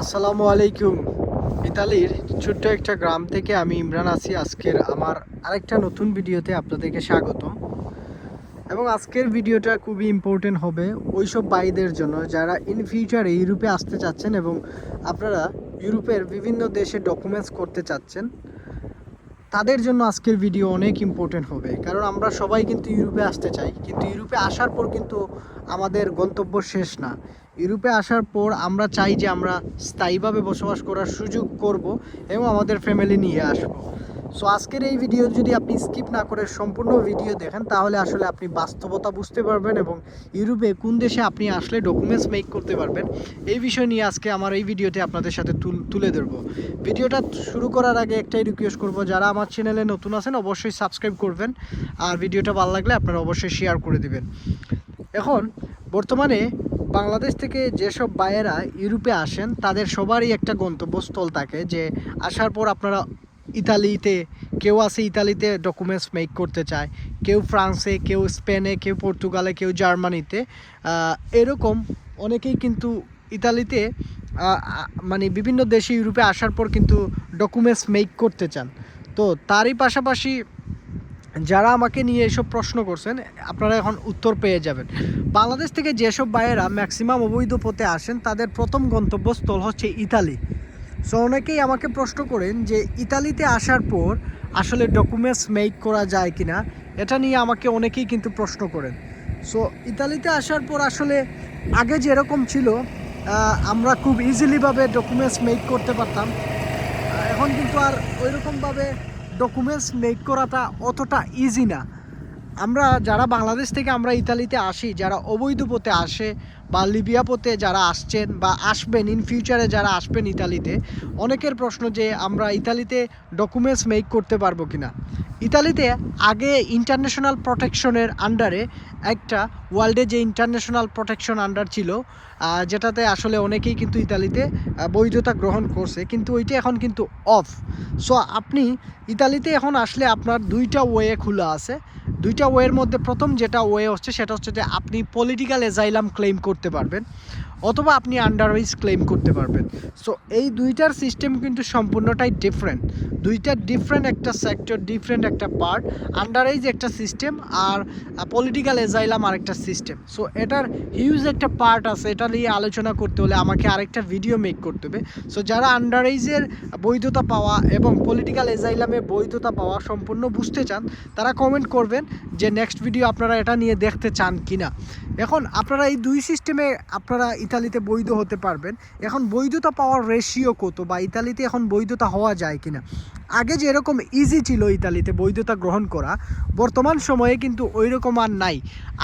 আসসালামু আলাইকুম। ইতালির ছোট্ট একটা গ্রাম থেকে আমি ইমরান আছি। আজকের আমার আরেকটা নতুন ভিডিওতে আপনাদেরকে স্বাগতম। এবং আজকের ভিডিওটা খুবই ইম্পর্টেন্ট হবে ওইসব ভাইদের জন্য যারা ইন ফিউচারে ইউরোপে আসতে চাচ্ছেন এবং আপনারা ইউরোপের বিভিন্ন দেশে ডকুমেন্টস করতে চাচ্ছেন। তাদের জন্য আজকের ভিডিও অনেক ইম্পর্টেন্ট হবে, কারণ আমরা সবাই কিন্তু ইউরোপে আসতে চাই, কিন্তু ইউরোপে আসার পর কিন্তু আমাদের গন্তব্য শেষ না। ইউরোপে আসার পর আমরা চাই যে আমরা স্থায়ীভাবে বসবাস করার সুযোগ করব এবং আমাদের ফ্যামিলি নিয়ে আসব। সো আজকের এই ভিডিও যদি আপনি স্কিপ না করে সম্পূর্ণ ভিডিও দেখেন, তাহলে আসলে আপনি বাস্তবতা বুঝতে পারবেন এবং ইউরোপে কোন দেশে আপনি আসলে ডকুমেন্টস মেক করতে পারবেন এই বিষয় নিয়ে আজকে আমার এই ভিডিওতে আপনাদের সাথে তুলে ধরবো। ভিডিওটা শুরু করার আগে একটাই রিকোয়েস্ট করব, যারা আমার চ্যানেলে নতুন আছেন অবশ্যই সাবস্ক্রাইব করবেন, আর ভিডিওটা ভালো লাগলে আপনারা অবশ্যই শেয়ার করে দিবেন। এখন বর্তমানে বাংলাদেশ থেকে যেসব ভাইয়েরা ইউরোপে আসেন তাদের সবারই একটা গন্তব্যস্থল থাকে, যে আসার পর আপনারা ইতালিতে, কেউ আছে ইতালিতে ডকুমেন্টস মেক করতে চায়, কেউ ফ্রান্সে, কেউ স্পেনে, কেউ পর্তুগালে, কেউ জার্মানিতে, এরকম অনেকেই কিন্তু ইতালিতে মানে বিভিন্ন দেশে ইউরোপে আসার পর কিন্তু ডকুমেন্টস মেক করতে চান। তো তারই পাশাপাশি যারা আমাকে নিয়ে এসব প্রশ্ন করছেন, আপনারা এখন উত্তর পেয়ে যাবেন। বাংলাদেশ থেকে যেসব ভাইয়েরা ম্যাক্সিমাম অবৈধ পথে আসেন তাদের প্রথম গন্তব্যস্থল হচ্ছে ইতালি। সো অনেকেই আমাকে প্রশ্ন করেন যে ইতালিতে আসার পর আসলে ডকুমেন্টস মেক করা যায় কি না, এটা নিয়ে আমাকে অনেকেই কিন্তু প্রশ্ন করেন। সো ইতালিতে আসার পর আসলে আগে যেরকম ছিল, আমরা খুব ইজিলিভাবে ডকুমেন্টস মেক করতে পারতাম। এখন কিন্তু আর ওইরকমভাবে ডকুমেন্টস মেক করাটা অতটা ইজি না। আমরা যারা বাংলাদেশ থেকে আমরা ইতালিতে আসি, যারা অবৈধ পথে আসে বা লিবিয়া পথে যারা আসছেন বা আসবেন, ইন ফিউচারে যারা আসবেন ইতালিতে, অনেকের প্রশ্ন যে আমরা ইতালিতে ডকুমেন্টস মেক করতে পারবো কিনা। ইতালিতে আগে ইন্টারন্যাশনাল প্রোটেকশনের আন্ডারে একটা, ওয়ার্ল্ডে যে ইন্টারন্যাশনাল প্রোটেকশন আন্ডার ছিল, যেটাতে আসলে অনেকেই কিন্তু ইতালিতে বৈধতা গ্রহণ করছে, কিন্তু ওইটা এখন কিন্তু অফ। সো আপনি ইতালিতে এখন আসলে আপনার দুইটা ওয়ে খোলা আছে। দুইটা ওয়ের মধ্যে প্রথম যেটা ওয়ে হচ্ছে সেটা হচ্ছে যে আপনি পলিটিক্যাল অ্যাজাইলাম ক্লেম করতে পারবেন, অথবা আপনি আন্ডারওয়েজ ক্লেম করতে পারবেন। সো এই দুইটার সিস্টেম কিন্তু সম্পূর্ণটাই ডিফারেন্ট। দুইটা ডিফারেন্ট একটা সেক্টর, ডিফারেন্ট একটা পার্ট। আন্ডারওয়েজ একটা সিস্টেম আর পলিটিক্যাল অ্যাজাইলাম আরেকটা সিস্টেম। সো এটার হিউজ একটা পার্ট আছে, এটা নিয়ে আলোচনা করতে হলে আমাকে আরেকটা ভিডিও মেক করতে হবে। সো যারা আন্ডারওয়েজের বৈধতা পাওয়া এবং পলিটিক্যাল অ্যাজাইলামে বৈধতা পাওয়া সম্পূর্ণ বুঝতে চান, তারা কমেন্ট করবেন যে নেক্সট ভিডিও আপনারা এটা নিয়ে দেখতে চান কিনা। এখন আপনারা এই দুই সিস্টেমে আপনারা ইতালিতে বৈধ হতে পারবেন। এখন বৈধতা পাওয়ার রেশিও কত, বা ইতালিতে এখন বৈধতা হওয়া যায় কিনা। আগে যেরকম ইজি ছিল ইতালিতে বৈধতা গ্রহণ করা, বর্তমান সময়ে কিন্তু ওই রকম আর নাই।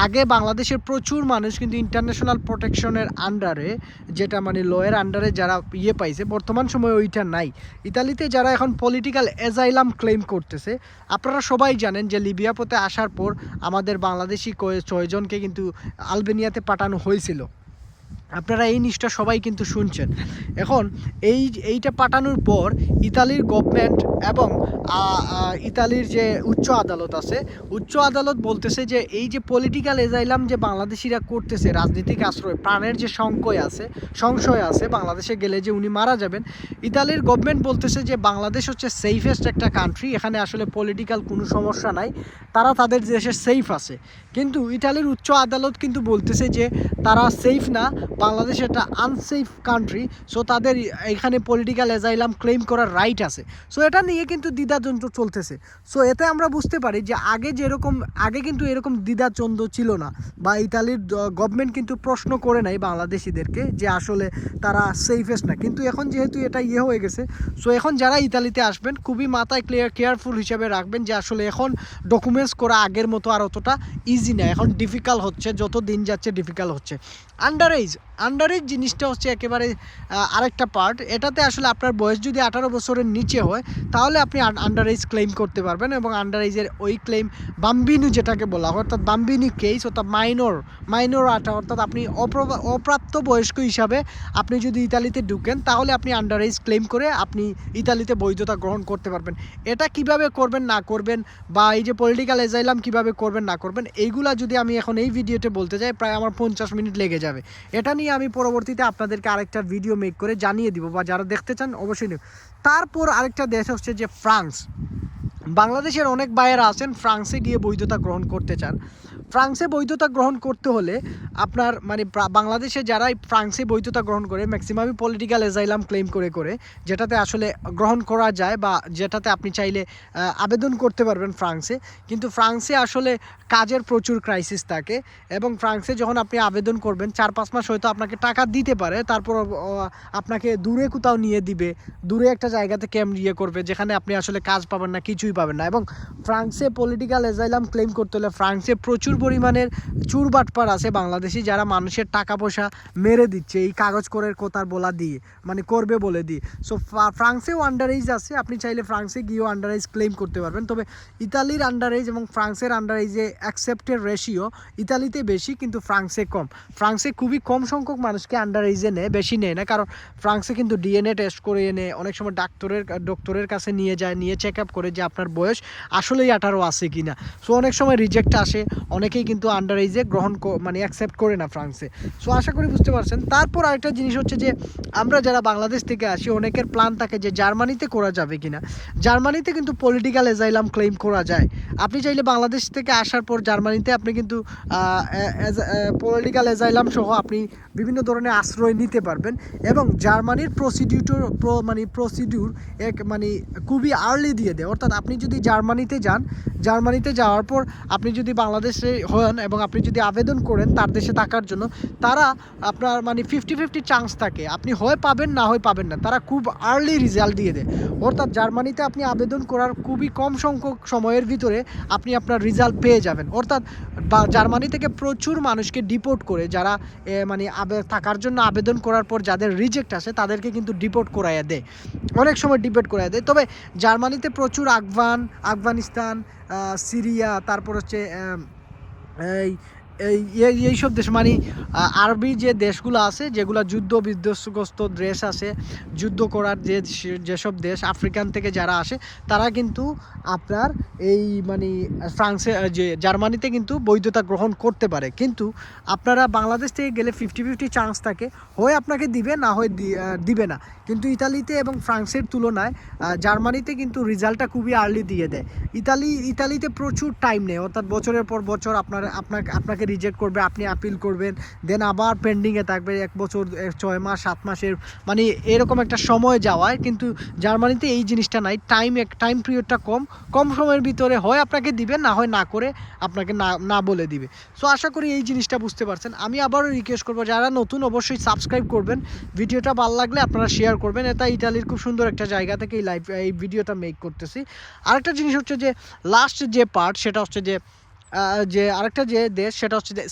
আগে বাংলাদেশের প্রচুর মানুষ কিন্তু ইন্টারন্যাশনাল প্রোটেকশনের আন্ডারে, যেটা মানে লয়ের আন্ডারে যারা পাইছে, বর্তমান সময়ে ওইটা নাই। ইতালিতে যারা এখন পলিটিক্যাল অ্যাজাইলাম ক্লেম করতেছে, আপনারা সবাই জানেন যে লিবিয়া পথে আসার পর আমাদের বাংলাদেশি 6 জনকে কিন্তু আলবেনিয়াতে পাঠানো হয়েছিল। আপনারা এই নিউজটা সবাই কিন্তু শুনছেন। এখন এইটা পাঠানোর পর ইতালির গভর্নমেন্ট এবং ইতালির যে উচ্চ আদালত আছে, উচ্চ আদালত বলতেছে যে এই যে পলিটিক্যাল অ্যাজাইলাম যে বাংলাদেশিরা করতেছে, রাজনৈতিক আশ্রয়, প্রাণের যে সংশয় আছে বাংলাদেশে গেলে যে উনি মারা যাবেন, ইতালির গভর্নমেন্ট বলতেছে যে বাংলাদেশ হচ্ছে সেফেস্ট একটা কান্ট্রি, এখানে আসলে পলিটিক্যাল কোনো সমস্যা নাই, তারা তাদের দেশে সেফ আছে। কিন্তু ইতালির উচ্চ আদালত কিন্তু বলতেছে যে তারা সেফ না, বাংলাদেশ একটা আনসেফ কান্ট্রি। সো তাদের এখানে পলিটিক্যাল অ্যাজাইলাম ক্লেম করার রাইট আছে। সো এটা নিয়ে কিন্তু দ্বিধাদ্বন্দ্ব চলতেছে। সো এতে আমরা বুঝতে পারি যে আগে কিন্তু এরকম দ্বিধাদ্বন্দ্ব ছিল না, বা ইতালির গভর্নমেন্ট কিন্তু প্রশ্ন করে নাই বাংলাদেশিদেরকে যে আসলে তারা সেফেস্ট না। কিন্তু এখন যেহেতু এটা হয়ে গেছে, সো এখন যারা ইতালিতে আসবেন খুবই মাথায় কেয়ারফুল হিসাবে রাখবেন যে আসলে এখন ডকুমেন্টস করা আগের মতো আর অতটা ইজি না, এখন ডিফিকাল্ট হচ্ছে, যত দিন যাচ্ছে ডিফিকাল্ট হচ্ছে। আন্ডারএজ জিনিসটা হচ্ছে একেবারে আরেকটা পার্ট। এটাতে আসলে আপনার বয়স যদি 18 বছরের নিচে হয়, তাহলে আপনি আন্ডারএজ ক্লেম করতে পারবেন, এবং আন্ডারএজের ওই ক্লেম বাম্বিনু যেটাকে বলা হয়, অর্থাৎ বাম্বিনি কেস, অর্থাৎ মাইনর আটা, অর্থাৎ আপনি অপ্রাপ্ত বয়স্ক হিসাবে আপনি যদি ইতালিতে ঢুকেন, তাহলে আপনি আন্ডারএজ ক্লেম করে আপনি ইতালিতে বৈধতা গ্রহণ করতে পারবেন। এটা কিভাবে করবেন না করবেন, বা এই যে পলিটিক্যাল অ্যাজাইলাম কিভাবে করবেন না করবেন, এইগুলা যদি আমি এখন এই ভিডিওতে বলতে যাই প্রায় আমার 50 মিনিট লেগে যাবে। এটা নিয়ে নিয়ে আমি পরবর্তীতে আপনাদেরকে আরেকটা ভিডিও মেক করে জানিয়ে দিব, বা যারা দেখতে চান অবশ্যই নেব। তারপর আরেকটা দেশ হচ্ছে যে ফ্রান্স। বাংলাদেশের অনেক ভাইয়েরা আছেন ফ্রান্সে গিয়ে বৈধতা গ্রহণ করতে চান। ফ্রান্সে বৈধতা গ্রহণ করতে হলে আপনার মানে বাংলাদেশে যারাই ফ্রান্সে বৈধতা গ্রহণ করে ম্যাক্সিমামই পলিটিক্যাল অ্যাজাইলাম ক্লেম করে যেটাতে আসলে গ্রহণ করা যায়, বা যেটাতে আপনি চাইলে আবেদন করতে পারবেন ফ্রান্সে। কিন্তু ফ্রান্সে আসলে কাজের প্রচুর ক্রাইসিস থাকে, এবং ফ্রান্সে যখন আপনি আবেদন করবেন 4-5 মাস হয়তো আপনাকে টাকা দিতে পারে, তারপর আপনাকে দূরে কোথাও নিয়ে দিবে, দূরে একটা জায়গাতে ক্যাম্প করবে যেখানে আপনি আসলে কাজ পাবেন না, কিছুই পাবেন না। এবং ফ্রান্সে পলিটিক্যাল অ্যাজাইলাম ক্লেম করতে হলে ফ্রান্সে প্রচুর পরিমাণের চুর বাটপার আছে বাংলাদেশি, যারা মানুষের টাকা পয়সা মেরে দিচ্ছে এই কাগজ করে কোথার বলা দিয়ে, মানে করবে বলে দিয়ে। সো ফ্রান্সেও আন্ডার এজ আছে, আপনি চাইলে ফ্রান্সে গিয়েও আন্ডার এজ ক্লেম করতে পারবেন। তবে ইতালির আন্ডার এজ এবং ফ্রান্সের আন্ডার এজে অ্যাকসেপ্টের রেশিও ইতালিতে বেশি, কিন্তু ফ্রান্সে কম। ফ্রান্সে খুবই কম সংখ্যক মানুষকে আন্ডার এজে নেয়, বেশি নেয় না, কারণ ফ্রান্সে কিন্তু ডিএনএ টেস্ট করে এনে অনেক সময় ডক্টরের কাছে নিয়ে যায়, নিয়ে চেক আপ করে যে আপনার বয়স আসলেই 18 আছে কি না। সো অনেক সময় রিজেক্ট আসে, অনেকেই কিন্তু আন্ডার এজে মানে অ্যাকসেপ্ট করে না ফ্রান্সে। সো আশা করি বুঝতে পারছেন। তারপর আরেকটা জিনিস হচ্ছে যে আমরা যারা বাংলাদেশ থেকে আসি অনেকের প্ল্যান থাকে যে জার্মানিতে করা যাবে কিনা। জার্মানিতে কিন্তু পলিটিক্যাল অ্যাজাইলাম ক্লেম করা যায়। আপনি চাইলে বাংলাদেশ থেকে আসার পর জার্মানিতে আপনি কিন্তু পলিটিক্যাল অ্যাজাইলাম সহ আপনি বিভিন্ন ধরনের আশ্রয় নিতে পারবেন। এবং জার্মানির প্রসিডিউর মানে খুবই আর্লি দিয়ে দেয়। অর্থাৎ আপনি যদি জার্মানিতে যান, জার্মানিতে যাওয়ার পর আপনি যদি বাংলাদেশে হন এবং আপনি যদি আবেদন করেন তার দেশে থাকার জন্য, তারা আপনার মানে 50-50 চান্স থাকে, আপনি হয় পাবেন না হয় পাবেন না। তারা খুব আর্লি রেজাল্ট দিয়ে দেয়। অর্থাৎ জার্মানিতে আপনি আবেদন করার খুবই কম সংখ্যক সময়ের ভিতরে আপনি আপনার রেজাল্ট পেয়ে যাবেন। অর্থাৎ জার্মানি থেকে প্রচুর মানুষকে ডিপোর্ট করে, যারা মানে থাকার জন্য আবেদন করার পর যাদের রিজেক্ট আসে তাদেরকে কিন্তু ডিপোর্ট করাইয়া দেয়, অনেক সময় ডিপোর্ট করাইয়া দেয়। তবে জার্মানিতে প্রচুর আফগানিস্তান, সিরিয়া, তারপর হচ্ছে এইসব দেশ মানে আরবি যে দেশগুলো আছে, যেগুলো যুদ্ধ বিধ্বস্তগ্রস্ত দেশ আছে, যুদ্ধ করার যেসব দেশ, আফ্রিকান থেকে যারা আসে তারা কিন্তু আপনার এই মানে ফ্রান্সে যে জার্মানিতে কিন্তু বৈধতা গ্রহণ করতে পারে। কিন্তু আপনারা বাংলাদেশ থেকে গেলে 50-50 চান্স থাকে, হয় আপনাকে দিবে না হয় দিবে না। কিন্তু ইতালিতে এবং ফ্রান্সের তুলনায় জার্মানিতে কিন্তু রেজাল্টটা খুবই আর্লি দিয়ে দেয়। ইতালিতে প্রচুর টাইম নেয়, অর্থাৎ বছরের পর বছর আপনাকে রিজেক্ট করবে, আপনি আপিল করবেন, দেন আবার পেন্ডিংয়ে থাকবে 1 বছর, 6 মাস, 7 মাসের মানে এরকম একটা সময় যাওয়ায়। কিন্তু জার্মানিতে এই জিনিসটা নাই, টাইম পিরিয়ডটা কম সময়ের ভিতরে হয় আপনাকে দিবে, না হয় না করে আপনাকে না বলে দিবে। সো আশা করি এই জিনিসটা বুঝতে পারছেন। আমি আবারও রিকোয়েস্ট করবো যারা নতুন অবশ্যই সাবস্ক্রাইব করবেন, ভিডিওটা ভালো লাগলে আপনারা শেয়ার করবেন। এটা ইতালির খুব সুন্দর একটা জায়গা থেকে এই ভিডিওটা মেক করতেছি। আরেকটা জিনিস হচ্ছে যে লাস্ট যে পার্ট, সেটা হচ্ছে যে আরেকটা যে দেশ, সেটা হচ্ছে যে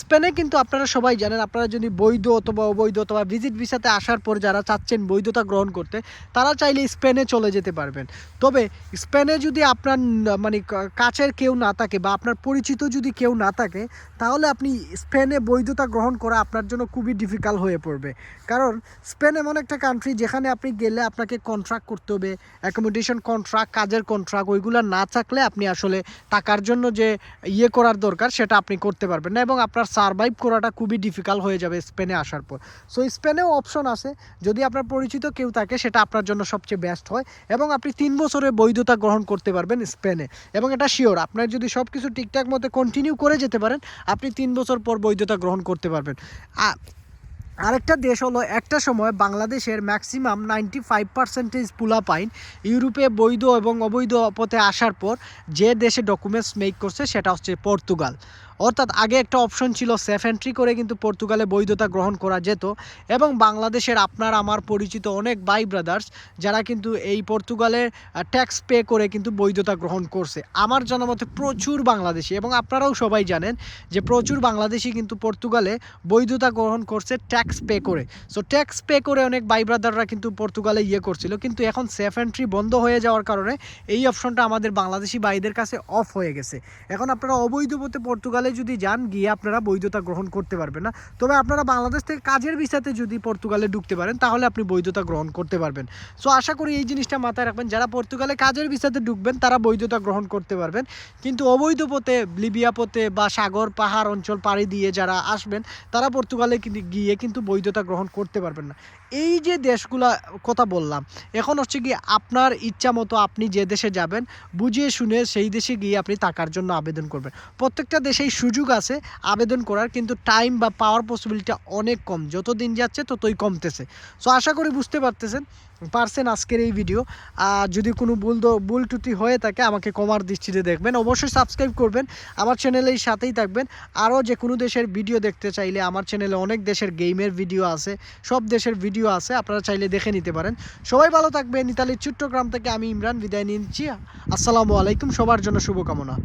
স্পেনে কিন্তু আপনারা সবাই জানেন, আপনারা যদি বৈধ অথবা অবৈধ অথবা ভিজিট ভিসাতে আসার পর যারা চাচ্ছেন বৈধতা গ্রহণ করতে, তারা চাইলে স্পেনে চলে যেতে পারবেন। তবে স্পেনে যদি আপনার মানে কাছের কেউ না থাকে বা আপনার পরিচিত যদি কেউ না থাকে, তাহলে আপনি স্পেনে বৈধতা গ্রহণ করা আপনার জন্য খুবই ডিফিকাল্ট হয়ে পড়বে। কারণ স্পেন এমন একটা কান্ট্রি যেখানে আপনি গেলে আপনাকে কন্ট্রাক্ট করতে হবে, অ্যাকোমোডেশন কন্ট্রাক্ট, কাজের কন্ট্রাক্ট, ওইগুলো না থাকলে আপনি আসলে টাকার জন্য যে করার দরকার সেটা আপনি করতে পারবেন না, এবং আপনার সারভাইভ করাটা খুবই ডিফিকাল্ট হয়ে যাবে স্পেনে আসার পর। সো স্পেনেও অপশন আছে, যদি আপনার পরিচিত কেউ থাকে সেটা আপনার জন্য সবচেয়ে বেস্ট হয়, এবং আপনি 3 বছরের বৈধতা গ্রহণ করতে পারবেন স্পেনে। এবং এটা শিওর, আপনার যদি সব কিছু ঠিকঠাক মতো কন্টিনিউ করে যেতে পারেন, আপনি 3 বছর পর বৈধতা গ্রহণ করতে পারবেন। আরেকটা দেশ হলো, একটা সময় বাংলাদেশের ম্যাক্সিমাম 95% পোলাপাইন ইউরোপে বৈধ এবং অবৈধ পথে আসার পর যে দেশে ডকুমেন্টস মেক করছে সেটা হচ্ছে পর্তুগাল। অর্থাৎ আগে একটা অপশন ছিল সেফ এন্ট্রি করে কিন্তু পর্তুগালে বৈধতা গ্রহণ করা যেত, এবং বাংলাদেশের আপনার আমার পরিচিত অনেক ভাই ব্রাদার্স যারা কিন্তু এই পর্তুগালে ট্যাক্স পে করে কিন্তু বৈধতা গ্রহণ করছে। আমার জানা মতে প্রচুর বাংলাদেশি, এবং আপনারাও সবাই জানেন যে প্রচুর বাংলাদেশি কিন্তু পর্তুগালে বৈধতা গ্রহণ করছে ট্যাক্স পে করে। সো ট্যাক্স পে করে অনেক ভাই ব্রাদাররা কিন্তু পর্তুগালে করছিল, কিন্তু এখন সেফ এন্ট্রি বন্ধ হয়ে যাওয়ার কারণে এই অপশনটা আমাদের বাংলাদেশি ভাইদের কাছে অফ হয়ে গেছে। এখন আপনারা অবৈধ পথে পর্তুগালে পর্তুগালে যদি যান গিয়ে আপনারা বৈধতা গ্রহণ করতে পারবেন না। তবে আপনারা বাংলাদেশ থেকে কাজের ভিসাতে যদি পর্তুগালে ঢুকতে পারেন তাহলে আপনি বৈধতা গ্রহণ করতে পারবেন। সো আশা করি এই জিনিসটা মাথায় রাখবেন, যারা পর্তুগালে কাজের ভিসাতে ঢুকবেন তারা বৈধতা গ্রহণ করতে পারবেন, কিন্তু অবৈধ পথে লিবিয়া পথে বা সাগর পাহাড় অঞ্চল পাড়ি দিয়ে যারা আসবেন তারা পর্তুগালে গিয়ে কিন্তু বৈধতা গ্রহণ করতে পারবেন না। এই যে দেশগুলা কথা বললাম, এখন হচ্ছে কি আপনার ইচ্ছা মতো আপনি যে দেশে যাবেন বুঝিয়ে শুনে সেই দেশে গিয়ে আপনি টাকার জন্য আবেদন করবেন। প্রত্যেকটা দেশেই সুযোগ আছে আবেদন করার, কিন্তু টাইম বা পাওয়ার পসিবিলিটিটা অনেক কম, যত দিন যাচ্ছে ততই কমতেছে। সো আশা করি বুঝতে পারছেন আজকের এই ভিডিও। যদি কোনো ভুল ত্রুটি হয়ে থাকে আমাকে ক্ষমার দৃষ্টিতে দেখবেন। অবশ্যই সাবস্ক্রাইব করবেন, আমার চ্যানেলের সাথেই থাকবেন। আরও যে কোনো দেশের ভিডিও দেখতে চাইলে আমার চ্যানেলে অনেক দেশের গেমের ভিডিও আছে, সব দেশের ভিডিও আছে, আপনারা চাইলে দেখে নিতে পারেন। সবাই ভালো থাকবেন। ইতালির চট্টগ্রাম থেকে আমি ইমরান বিদায় নিচ্ছি। আসসালামু আলাইকুম, সবার জন্য শুভকামনা।